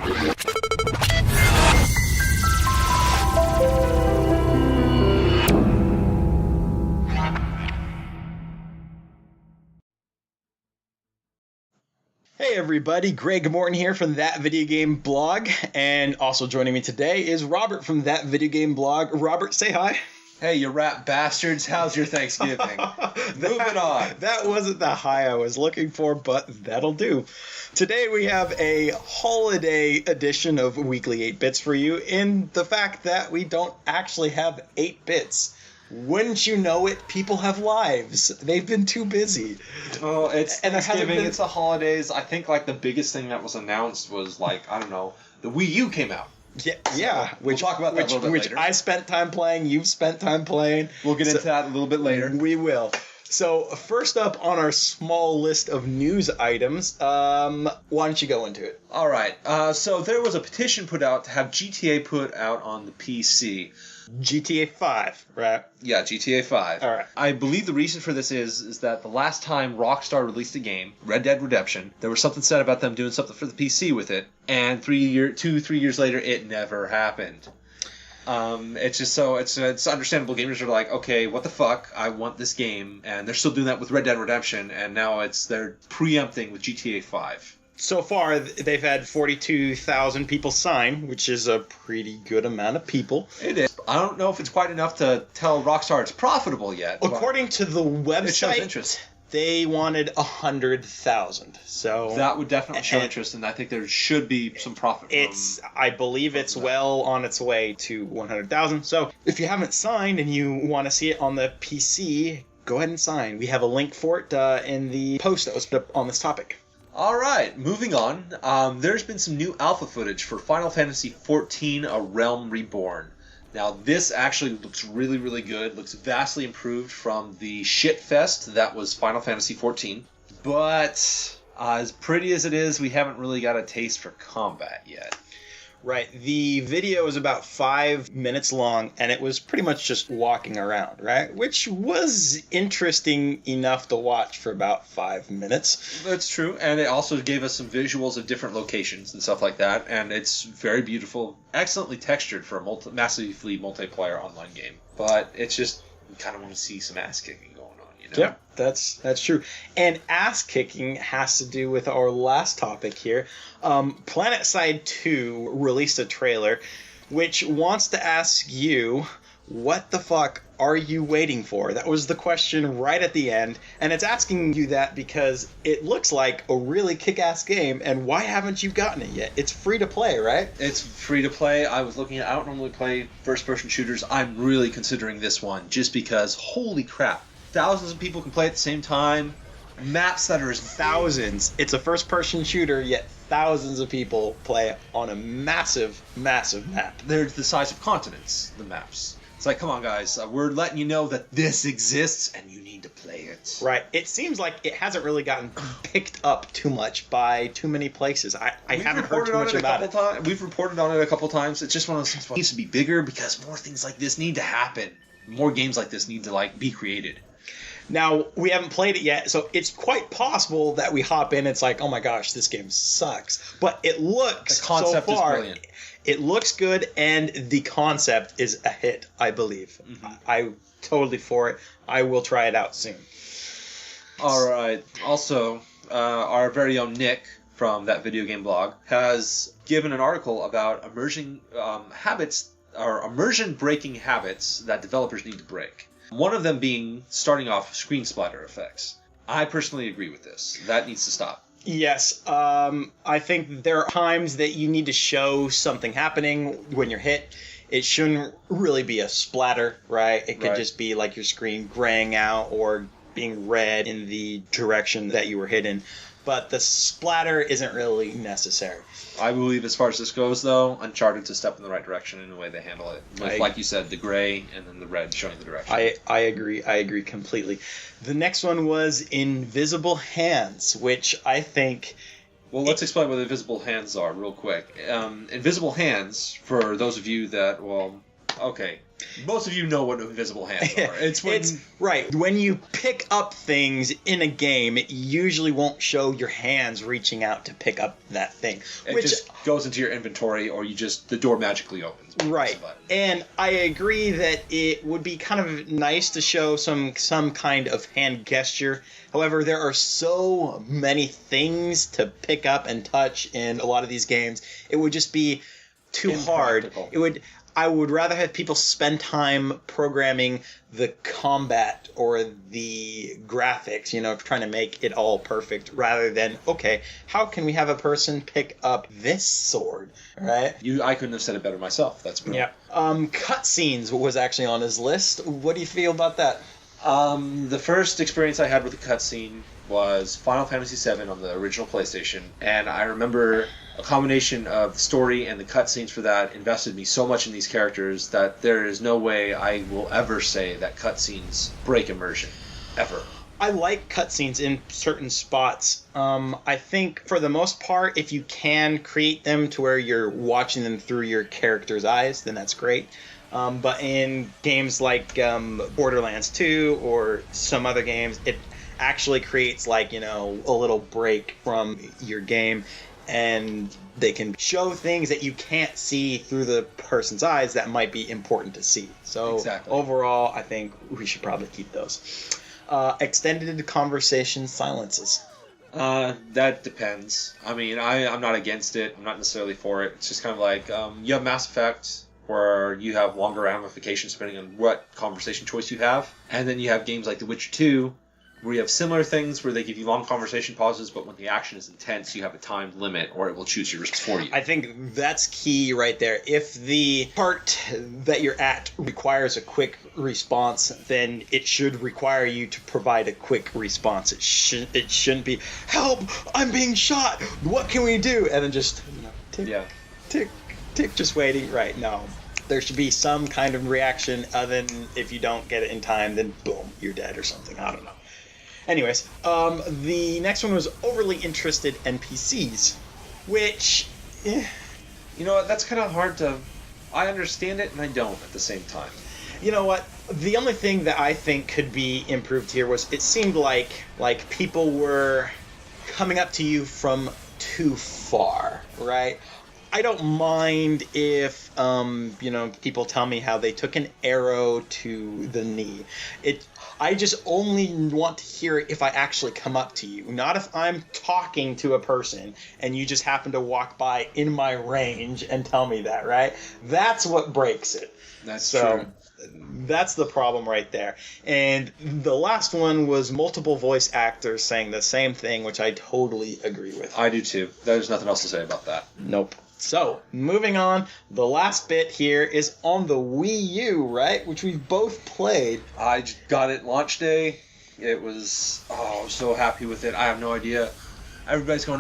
Hey everybody, Greg Morton here from That Video Game Blog, and also joining me today is Robert from That Video Game Blog. Robert, say hi. Hey, you rat bastards, how's your Thanksgiving? Moving on. That wasn't the hi I was looking for, but that'll do. Today we have a holiday edition of Weekly 8-Bits for you in the fact that we don't actually have 8 bits. Wouldn't you know it, people have lives. They've been too busy. Well, it's And there hasn't Thanksgiving, been- it's the holidays. I think, like, the biggest thing that was announced was, like, I don't know, the Wii U came out. Yeah. We'll talk about that a little bit later. I spent time playing, you've spent time playing. We'll get into that a little bit later. We will. So, first up on our small list of news items, why don't you go into it? All right, so there was a petition put out to have GTA put out on the PC. GTA 5, right? Yeah, GTA 5. All right. I believe the reason for this is that the last time Rockstar released a game, Red Dead Redemption, there was something said about them doing something for the PC with it, and 3 years later, it never happened. It's just so it's understandable. Gamers are like, okay, what the fuck? I want this game, and they're still doing that with Red Dead Redemption, and now they're preempting with GTA 5. So far, they've had 42,000 people sign, which is a pretty good amount of people. It is. I don't know if it's quite enough to tell Rockstar it's profitable yet. According to the website, it shows interest. They wanted 100,000. So that would definitely show interest, and I think there should be some profit. I believe it's well on its way to 100,000. So if you haven't signed and you want to see it on the PC, go ahead and sign. We have a link for it in the post that was put up on this topic. All right, moving on. There's been some new alpha footage for Final Fantasy XIV: A Realm Reborn. Now, this actually looks really, really good. Looks vastly improved from the shitfest that was Final Fantasy XIV. But as pretty as it is, we haven't really got a taste for combat yet. Right. The video is about 5 minutes long, and it was pretty much just walking around, right? Which was interesting enough to watch for about 5 minutes. That's true, and it also gave us some visuals of different locations and stuff like that, and it's very beautiful, excellently textured for a massively multiplayer online game. But it's just, you kind of want to see some ass-kicking going on, you know? Yep, that's true. And ass-kicking has to do with our last topic here. PlanetSide 2 released a trailer which wants to ask you, what the fuck are you waiting for? That was the question right at the end, and it's asking you that because it looks like a really kick-ass game, and why haven't you gotten it yet? It's free to play, right? It's free to play. I don't normally play first-person shooters. I'm really considering this one just because, holy crap, thousands of people can play at the same time. Maps that are thousands. It's a first-person shooter, yet thousands of people play on a massive, massive map. They're the size of continents, the maps. It's like, come on, guys. We're letting you know that this exists, and you need to play it. Right. It seems like it hasn't really gotten picked up too much by too many places. I haven't heard too much about it. We've reported on it a couple times. It's just one of those things that needs to be bigger because more things like this need to happen. More games like this need to be created. Now, we haven't played it yet, so it's quite possible that we hop in, it's like, oh my gosh, this game sucks. But it looks, the concept so far, is brilliant. It looks good, and the concept is a hit, I believe. Mm-hmm. I'm totally for it. I will try it out soon. All right. Also, our very own Nick from That Video Game Blog has given an article about immersion breaking habits that developers need to break. One of them being starting off screen splatter effects. I personally agree with this. That needs to stop. Yes. I think there are times that you need to show something happening when you're hit. It shouldn't really be a splatter, right? It could just be like your screen graying out or being red in the direction that you were hit in. But the splatter isn't really necessary. I believe as far as this goes, though, Uncharted's a step in the right direction in the way they handle it. With, like you said, the gray and then the red showing the direction. I agree. I agree completely. The next one was Invisible Hands, which I think... Well, let's explain what invisible hands are real quick. Invisible hands, for those of you that, Okay. Most of you know what invisible hands are. It's right. When you pick up things in a game, it usually won't show your hands reaching out to pick up that thing. It just goes into your inventory, or the door magically opens. Right. And I agree that it would be kind of nice to show some kind of hand gesture. However, there are so many things to pick up and touch in a lot of these games. It would just be too hard. I would rather have people spend time programming the combat or the graphics, trying to make it all perfect, rather than, okay, how can we have a person pick up this sword, right? I couldn't have said it better myself. That's brilliant. Yeah. Cutscenes was actually on his list. What do you feel about that? The first experience I had with a cutscene was Final Fantasy VII on the original PlayStation, and I remember a combination of the story and the cutscenes for that invested me so much in these characters that there is no way I will ever say that cutscenes break immersion. Ever. I like cutscenes in certain spots. I think for the most part, if you can create them to where you're watching them through your character's eyes, then that's great. But in games like Borderlands 2 or some other games, it actually creates a little break from your game, and they can show things that you can't see through the person's eyes that might be important to see. So Overall, I think we should probably keep those. Extended conversation silences. That depends. I mean, I'm not against it. I'm not necessarily for it. It's just kind of like you have Mass Effect, where you have longer ramifications depending on what conversation choice you have. And then you have games like The Witcher 2, where you have similar things where they give you long conversation pauses, but when the action is intense, you have a time limit, or it will choose your risks for you. I think that's key right there. If the part that you're at requires a quick response, then it should require you to provide a quick response. It shouldn't be, help, I'm being shot, what can we do? And then just, tick, tick, tick, just waiting. Right, no. There should be some kind of reaction, other than if you don't get it in time, then boom, you're dead or something. I don't know. Anyways, the next one was overly interested NPCs, which, that's kind of hard to. I understand it and I don't at the same time. You know what? The only thing that I think could be improved here was it seemed like people were coming up to you from too far, right? I don't mind if, people tell me how they took an arrow to the knee. I just only want to hear it if I actually come up to you, not if I'm talking to a person and you just happen to walk by in my range and tell me that, right? That's what breaks it. That's true. That's the problem right there. And the last one was multiple voice actors saying the same thing, which I totally agree with. I do too. There's nothing else to say about that. Nope. So, moving on, the last bit here is on the Wii U, right? Which we've both played. I got it launch day. It was, I was so happy with it. I have no idea. Everybody's going,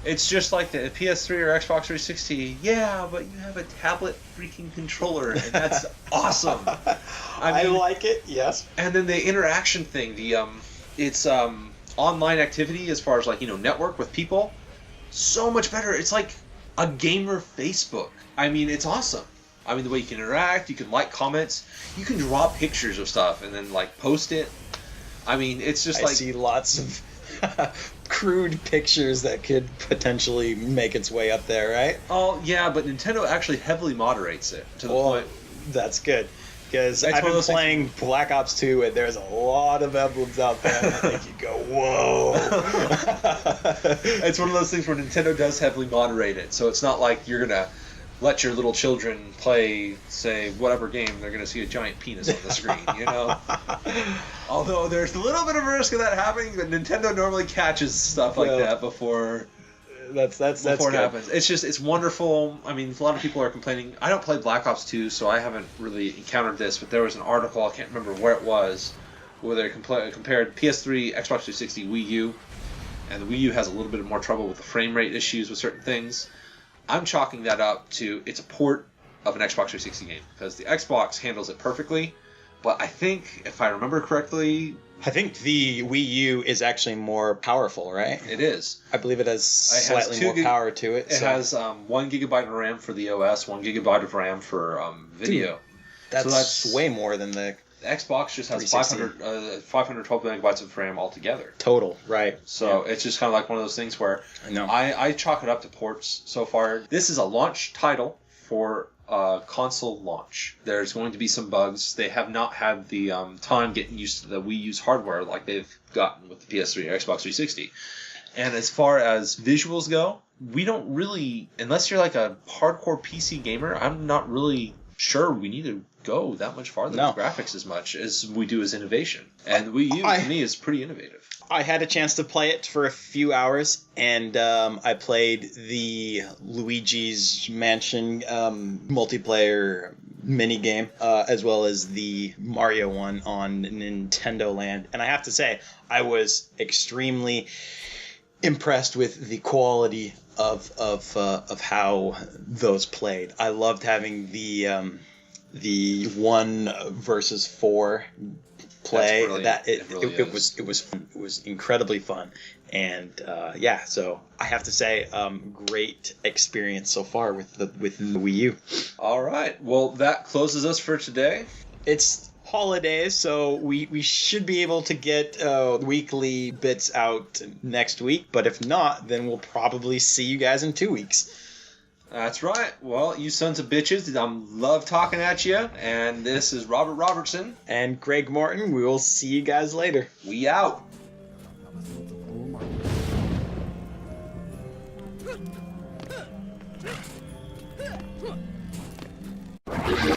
it's just like the PS3 or Xbox 360. Yeah, but you have a tablet freaking controller, and that's awesome. I like it, yes. And then the interaction thing, it's online activity as far as network with people. So much better. It's like a gamer Facebook. I mean, it's awesome. I mean, the way you can interact, you can like comments, you can draw pictures of stuff and then post it. I mean, it's just I see lots of crude pictures that could potentially make its way up there, right? Oh, yeah, but Nintendo actually heavily moderates it to the point. That's good. Because I've been playing Black Ops 2, and there's a lot of emblems out there, and I think you go, whoa. It's one of those things where Nintendo does heavily moderate it, so it's not like you're going to let your little children play, say, whatever game, they're going to see a giant penis on the screen, Although there's a little bit of a risk of that happening, but Nintendo normally catches stuff like that before... That's before it good. happens. It's wonderful. I mean, a lot of people are complaining. I don't play Black Ops 2, so I haven't really encountered this, but there was an article, I can't remember where it was, where they compared PS3, Xbox 360, Wii U, and the Wii U has a little bit more trouble with the frame rate issues with certain things. I'm chalking that up to it's a port of an Xbox 360 game, because the Xbox handles it perfectly, But I think, if I remember correctly, I think the Wii U is actually more powerful, right? it is. I believe it has slightly more power to it. It has 1 gigabyte of RAM for the OS, 1 gigabyte of RAM for video. Dude, that's way more than the Xbox just has 512 megabytes of RAM altogether. Total, right. So it's just kind of like one of those things where I chalk it up to ports so far. This is a launch title for console launch. There's going to be some bugs. They have not had the time getting used to the Wii U's hardware like they've gotten with the PS3 or Xbox 360. And as far as visuals go, we don't really, unless you're like a hardcore PC gamer, I'm not really sure we need to go that much farther with graphics as much as we do as innovation. And the Wii U, to me, is pretty innovative. I had a chance to play it for a few hours, and I played the Luigi's Mansion multiplayer minigame, as well as the Mario one on Nintendo Land. And I have to say, I was extremely impressed with the quality of how those played. I loved having the 1 versus 4 play. It was incredibly fun, and so I have to say, great experience so far with the Wii U. All right, well, that closes us for today. It's holidays, so we should be able to get weekly bits out next week, but if not, then we'll probably see you guys in 2 weeks. That's right. Well, you sons of bitches, I love talking at you, and this is Robert Robertson. And Greg Morton. We will see you guys later. We out. You